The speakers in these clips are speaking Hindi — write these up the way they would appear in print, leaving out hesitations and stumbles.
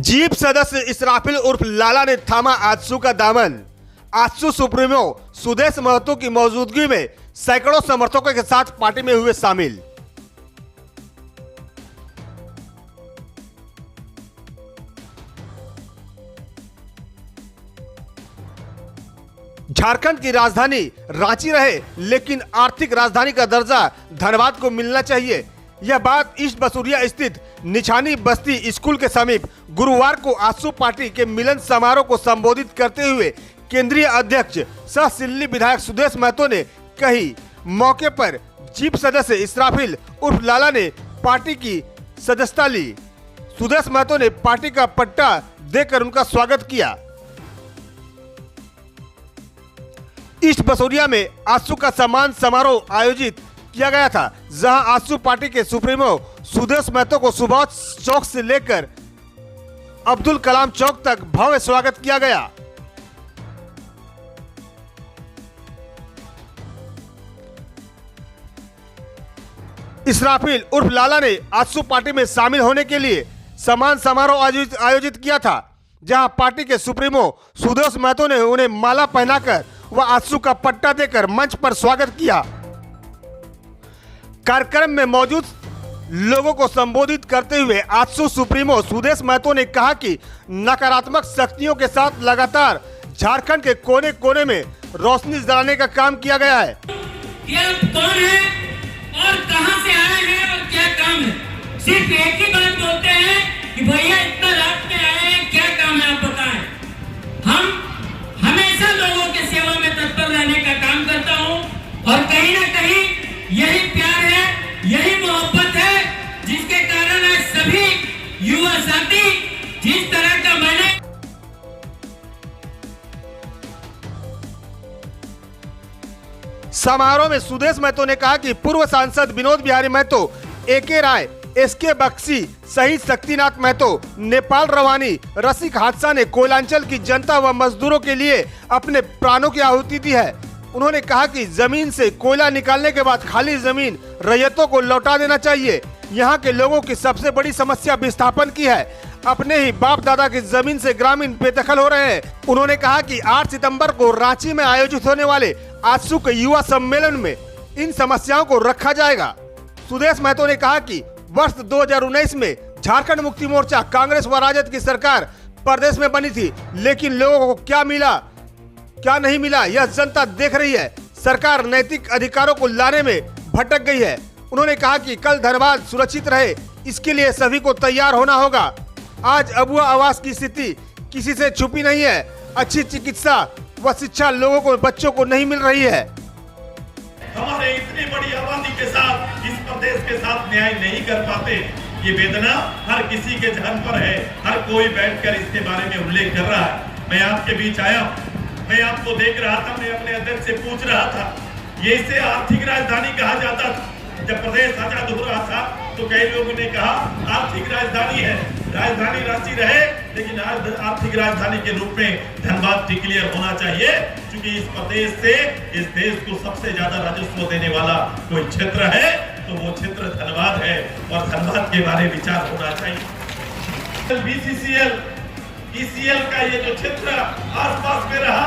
जीप सदस्य इसराफिल उर्फ लाला ने थामा आजसू का दामन। आजसू सुप्रीमो सुदेश महतो की मौजूदगी में सैकड़ों समर्थकों के साथ पार्टी में हुए शामिल। झारखंड की राजधानी रांची रहे, लेकिन आर्थिक राजधानी का दर्जा धनबाद को मिलना चाहिए। यह बात ईस्ट बसुरिया स्थित निछानी बस्ती स्कूल के समीप गुरुवार को आजसू पार्टी के मिलन समारोह को संबोधित करते हुए केंद्रीय अध्यक्ष सह सिल्ली विधायक सुदेश महतो ने कही। मौके पर जीप सदस्य इसराफिल उर्फ लाला ने पार्टी की सदस्यता ली। सुदेश महतो ने पार्टी का पट्टा देकर उनका स्वागत किया। ईस्ट बसोरिया में आजसू का सम्मान समारोह आयोजित किया गया था, जहां आजसू पार्टी के सुप्रीमो सुदेश महतो को सुभाष चौक से लेकर अब्दुल कलाम चौक तक भव्य स्वागत किया गया। इसराफिल उर्फ लाला ने आजसू पार्टी में शामिल होने के लिए सम्मान समारोह आयोजित किया था, जहां पार्टी के सुप्रीमो सुदेश महतो ने उन्हें माला पहनाकर व आजसू का पट्टा देकर मंच पर स्वागत किया। कार्यक्रम में मौजूद लोगों को संबोधित करते हुए आजसू सुप्रीमो सुदेश महतो ने कहा कि नकारात्मक शक्तियों के साथ लगातार झारखंड के कोने कोने में रोशनी जलाने का काम किया गया है। ये कौन है और कहां से आए हैं और क्या काम है? सिर्फ एक ही बात बोलते हैं कि भैया इतना रात में आए हैं, क्या काम है आप बताएं। हम हमेशा लोगों के सेवा में तत्पर रहने का काम करता हूं और कहीं ना कहीं यही प्यार है, यही मोहब्बत है, जिसके कारण आज सभी युवा साथी जिस तरह का मैंने समारोह में सुदेश महतो ने कहा कि पूर्व सांसद विनोद बिहारी महतो, एके राय, एसके बक्सी सहित शक्तिनाथ महतो, नेपाल रवानी, रसिक हादसा ने कोयलांचल की जनता व मजदूरों के लिए अपने प्राणों की आहुति दी है। उन्होंने कहा कि जमीन से कोयला निकालने के बाद खाली जमीन रैयतों को लौटा देना चाहिए। यहाँ के लोगों की सबसे बड़ी समस्या विस्थापन की है। अपने ही बाप दादा की जमीन से ग्रामीण बेदखल हो रहे हैं। उन्होंने कहा कि 8 सितंबर को रांची में आयोजित होने वाले आजसू के युवा सम्मेलन में इन समस्याओं को रखा जाएगा। सुदेश महतो ने कहा कि वर्ष 2019 में झारखंड मुक्ति मोर्चा कांग्रेस व राजद की सरकार प्रदेश में बनी थी, लेकिन लोगों को क्या मिला क्या नहीं मिला यह जनता देख रही है। सरकार नैतिक अधिकारों को लाने में भटक गई है। उन्होंने कहा कि कल धनबाद सुरक्षित रहे, इसके लिए सभी को तैयार होना होगा। आज अबुआ आवास की स्थिति किसी से छुपी नहीं है। अच्छी चिकित्सा व शिक्षा लोगों को, बच्चों को नहीं मिल रही है। हमारे इतनी बड़ी आबादी के साथ इस प्रदेश के साथ न्याय नहीं कर पाते, ये वेदना हर किसी के जहन पर है। हर कोई बैठकर इसके बारे में उल्लेख कर रहा है। मैं आपके बीच आया, मैं आपको देख रहा था, मैं अपने अध्यक्ष से पूछ रहा था, ये इसे आर्थिक राजधानी कहा जाता था। जब प्रदेश आजाद हो रहा था तो कई लोगों ने कहा आर्थिक राजधानी है, राजधानी रांची रहे, लेकिन आज आर्थिक राजधानी के रूप में धनबाद डिक्लेयर होना चाहिए, क्योंकि इस प्रदेश से इस देश को सबसे ज्यादा राजस्व देने वाला कोई क्षेत्र है तो वो क्षेत्र धनबाद है और धनबाद के बारे में विचार होना चाहिए। बीसीसीएल, ईसीएल का ये जो क्षेत्र आसपास में रहा,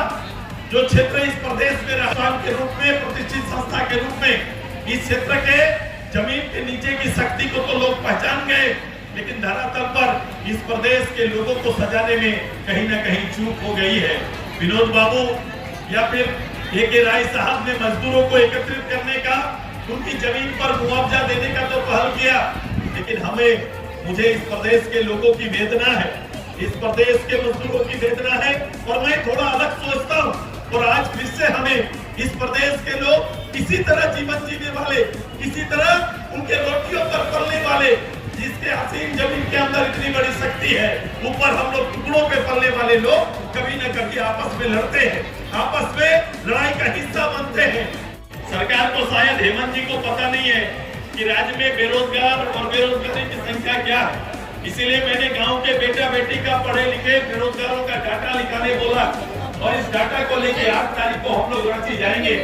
जो क्षेत्र इस प्रदेश में रहा के रूप में, प्रतिष्ठित संस्था के रूप में, इस क्षेत्र के जमीन के नीचे की शक्ति को तो लोग पहचान गए, लेकिन धरातल पर इस प्रदेश के लोगों को सजाने में कहीं ना कहीं चूक हो गई है। विनोद बाबू या फिर एके राय साहब ने मजदूरों को एकत्रित करने का, उनकी जमीन पर मुआवजा देने का तो पहल किया, लेकिन मुझे इस प्रदेश के लोगों की वेदना है, इस प्रदेश के मजदूरों की वेदना है और मैं थोड़ा अलग सोचता हूँ। और आज फिर से हमें इस प्रदेश के लोग किसी तरह जीवन जीने वाले, किसी तरह उनके रोटियों पर पलने वाले, जिसके हसीन जमीन के अंदर इतनी बड़ी शक्ति है, ऊपर हम लोग टुकड़ों पे पलने वाले लोग कभी न कभी आपस में लड़ते हैं, आपस में लड़ाई का हिस्सा बनते हैं। सरकार को शायद हेमंत जी को पता नहीं है कि राज्य में बेरोजगार और बेरोजगारी की संख्या क्या है, इसीलिए मैंने गांव के बेटा बेटी का पढ़े लिखे बेरोजगारों का डाटा निकाले बोला और इस डाटा को लेके 8 तारीख को हम लोग रांची जाएंगे।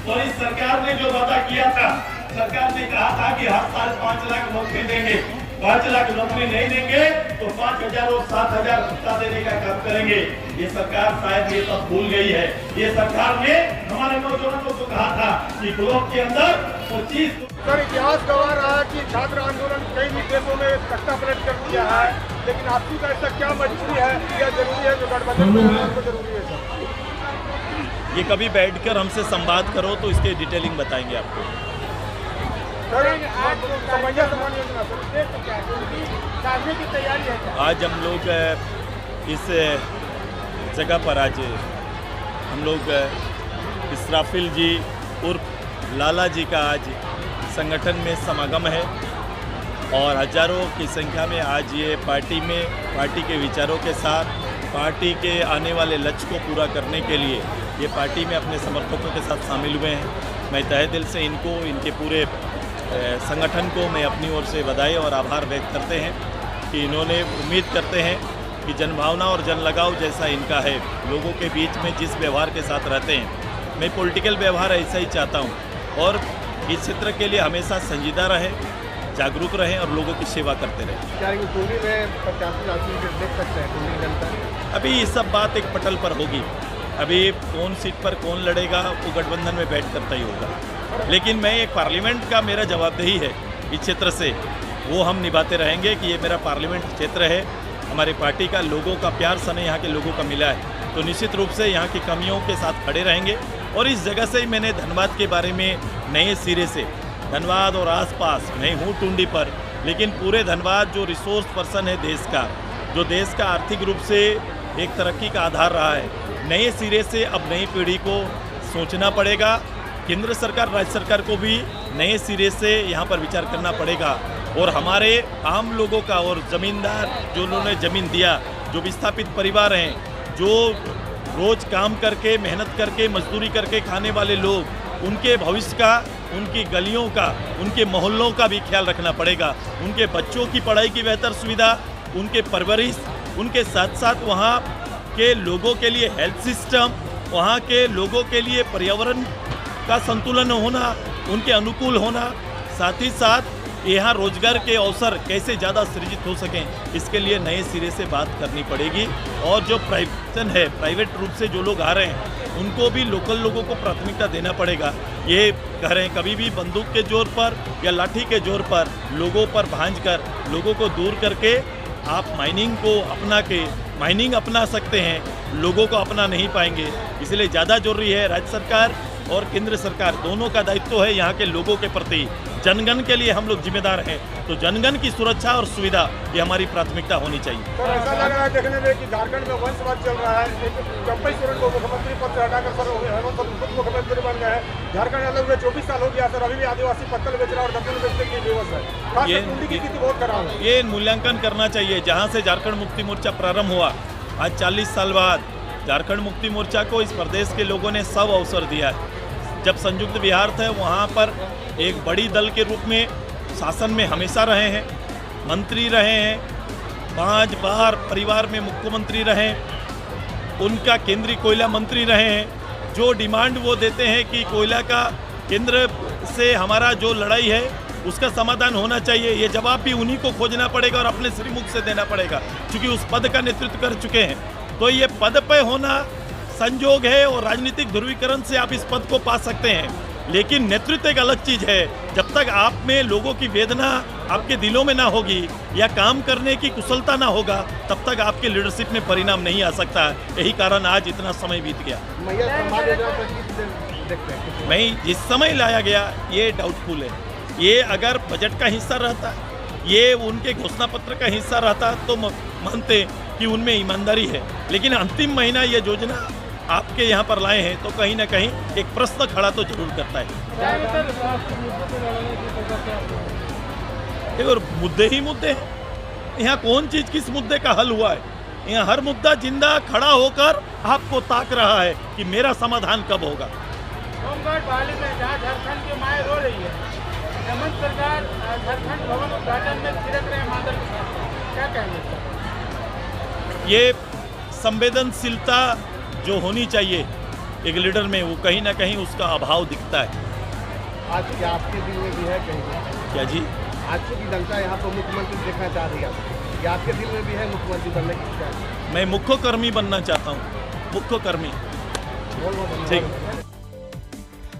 और इस सरकार ने जो वादा किया था, सरकार ने कहा था कि हर साल 5 लाख नौकरी देंगे, 5 लाख नौकरी नहीं देंगे तो 5,000 और 7,000 भत्ता देने का काम करेंगे। ये सरकार शायद ये सब भूल गई है। ये सरकार ने हमारे नौजवानों को कहा था कि ब्लॉक के अंदर 25। सर, इतिहास गवाह रहा कि छात्र आंदोलन कई देशों में तख्ता पलट कर दिया है, लेकिन आपकी का ऐसा क्या मजबूरी है या जरूरी है जो गठबंधन को जरूरी है? सर, ये कभी बैठकर हमसे संवाद करो तो इसके डिटेलिंग बताएंगे आपको। की तैयारी है। आज हम लोग इस जगह पर हम लोग इसराफिल जी उर्फ लाला जी का आज संगठन में समागम है और हजारों की संख्या में आज ये पार्टी के विचारों के साथ पार्टी के आने वाले लक्ष्य को पूरा करने के लिए ये पार्टी में अपने समर्थकों के साथ शामिल हुए हैं। मैं तहे दिल से इनको, इनके पूरे संगठन को मैं अपनी ओर से बधाई और आभार व्यक्त करते हैं कि इन्होंने उम्मीद करते हैं कि जनभावना और जन लगाव जैसा इनका है, लोगों के बीच में जिस व्यवहार के साथ रहते हैं, मैं पॉलिटिकल व्यवहार ऐसा ही चाहता हूं और इस क्षेत्र के लिए हमेशा संजीदा रहें, जागरूक रहें और लोगों की सेवा करते रहें। क्या टूंडी में 85 देख सकते हैं टूंडी जनता? अभी ये सब बात एक पटल पर होगी। अभी कौन सीट पर कौन लड़ेगा वो गठबंधन में बैठ करता ही होगा, लेकिन मैं एक पार्लियामेंट का मेरा जवाबदेही है इस क्षेत्र से, वो हम निभाते रहेंगे कि ये मेरा पार्लियामेंट क्षेत्र है, हमारी पार्टी का, लोगों का प्यार सने यहाँ के लोगों का मिला है, तो निश्चित रूप से यहाँ की कमियों के साथ खड़े रहेंगे। और इस जगह से ही मैंने धनबाद के बारे में नए सिरे से, धनबाद और आसपास, मैं हूँ टूंडी पर, लेकिन पूरे धनबाद जो रिसोर्स पर्सन है देश का, जो देश का आर्थिक रूप से एक तरक्की का आधार रहा है, नए सिरे से अब नई पीढ़ी को सोचना पड़ेगा। केंद्र सरकार, राज्य सरकार को भी नए सिरे से यहाँ पर विचार करना पड़ेगा और हमारे आम लोगों का और ज़मींदार जो उन्होंने ज़मीन दिया, जो विस्थापित परिवार हैं, जो रोज़ काम करके, मेहनत करके, मजदूरी करके खाने वाले लोग, उनके भविष्य का, उनकी गलियों का, उनके मोहल्लों का भी ख्याल रखना पड़ेगा। उनके बच्चों की पढ़ाई की बेहतर सुविधा, उनके परवरिश, उनके साथ साथ वहाँ के लोगों के लिए हेल्थ सिस्टम, वहाँ के लोगों के लिए पर्यावरण का संतुलन होना, उनके अनुकूल होना, साथ ही साथ यहाँ रोजगार के अवसर कैसे ज़्यादा सृजित हो सकें, इसके लिए नए सिरे से बात करनी पड़ेगी। और जो प्राइवेट रूप से जो लोग आ रहे हैं उनको भी लोकल लोगों को प्राथमिकता देना पड़ेगा। ये कह रहे हैं कभी भी बंदूक के जोर पर या लाठी के जोर पर लोगों पर भांज कर, लोगों को दूर करके आप माइनिंग को माइनिंग अपना सकते हैं, लोगों को अपना नहीं पाएंगे। इसलिए ज़्यादा जरूरी है राज्य सरकार और केंद्र सरकार दोनों का दायित्व है यहाँ के लोगों के प्रति। जनगण के लिए हम लोग जिम्मेदार हैं, तो जनगण की सुरक्षा और सुविधा ये हमारी प्राथमिकता होनी चाहिए। तो ऐसा लग रहा है देखने में कि झारखंड में वंशवाद चल रहा है। चंपई सोरेन को मुख्यमंत्री पद से हटाकर सर हेमंत सोरेन खुद मुख्यमंत्री बन गए हैं। झारखंड अलग हुए 24 साल हो गया सर, अभी भी आदिवासी पत्तल बेच रहा और दफन बेचने की बेवस है। ये टूंडी की स्थिति बहुत खराब है। ये मूल्यांकन करना चाहिए। जहाँ से झारखंड मुक्ति मोर्चा प्रारंभ हुआ, आज 40 साल बाद झारखंड मुक्ति मोर्चा को इस प्रदेश के लोगों ने सब अवसर दिया है। जब संयुक्त बिहार थे वहाँ पर एक बड़ी दल के रूप में शासन में हमेशा रहे हैं, मंत्री रहे हैं, 5 बार परिवार में मुख्यमंत्री रहे, उनका केंद्रीय कोयला मंत्री रहे हैं। जो डिमांड वो देते हैं कि कोयला का केंद्र से हमारा जो लड़ाई है उसका समाधान होना चाहिए, ये जवाब भी उन्हीं को खोजना पड़ेगा और अपने श्रीमुख से देना पड़ेगा, क्योंकि उस पद का नेतृत्व कर चुके हैं। तो ये पद पे होना संजोग है और राजनीतिक ध्रुवीकरण से आप इस पद को पा सकते हैं, लेकिन नेतृत्व एक अलग चीज है। जब तक आप में लोगों की वेदना आपके दिलों में ना होगी या काम करने की कुशलता ना होगा, तब तक आपके लीडरशिप में परिणाम नहीं आ सकता। यही कारण आज इतना समय बीत गया। मैं जिस समय लाया गया ये डाउटफुल है। ये अगर बजट का हिस्सा रहता, ये उनके घोषणा पत्र का हिस्सा रहता तो मानते कि उनमें ईमानदारी है, लेकिन अंतिम महीना ये योजना आपके यहाँ पर लाए हैं तो कहीं ना कहीं एक प्रश्न खड़ा तो जरूर करता है। देखो मुद्दे ही मुद्दे हैं, यहाँ कौन चीज किस मुद्दे का हल हुआ है? यहाँ हर मुद्दा जिंदा खड़ा होकर आपको ताक रहा है कि मेरा समाधान कब होगा। झारखंड की माए रो रही है, हेमंत सरकार झारखंड भवन उद्घाटन में थिरक रहे मादल, क्या कहेंगे? ये संवेदनशीलता जो होनी चाहिए एक लीडर में, वो कहीं ना कहीं उसका अभाव दिखता है। आज आपके दिल में भी है कहीं? क्या जी? आज की जनता यहाँ पर मुख्यमंत्री देखना चाह रही है, क्या आपके दिल में भी है मुख्यमंत्री बनने की इच्छा? मैं मुख्यकर्मी बनना चाहता हूँ, मुख्यकर्मी। ठीक।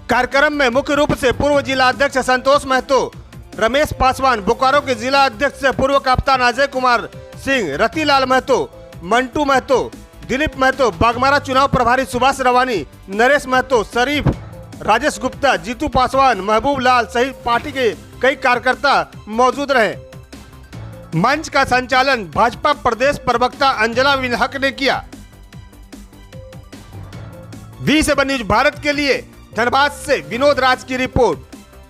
कार्यक्रम में मुख्य रूप से पूर्व जिला अध्यक्ष संतोष महतो, रमेश पासवान, बोकारो के जिला अध्यक्ष से पूर्व कप्तान अजय कुमार सिंह, रतिलाल महतो, मंटू महतो, दिलीप महतो, बागमारा चुनाव प्रभारी सुभाष रवानी, नरेश महतो, शरीफ, राजेश गुप्ता, जीतू पासवान, महबूब लाल सहित पार्टी के कई कार्यकर्ता मौजूद रहे। मंच का संचालन भाजपा प्रदेश प्रवक्ता अंजना विनहक ने किया। V7 न्यूज भारत के लिए धनबाद से विनोद राज की रिपोर्ट।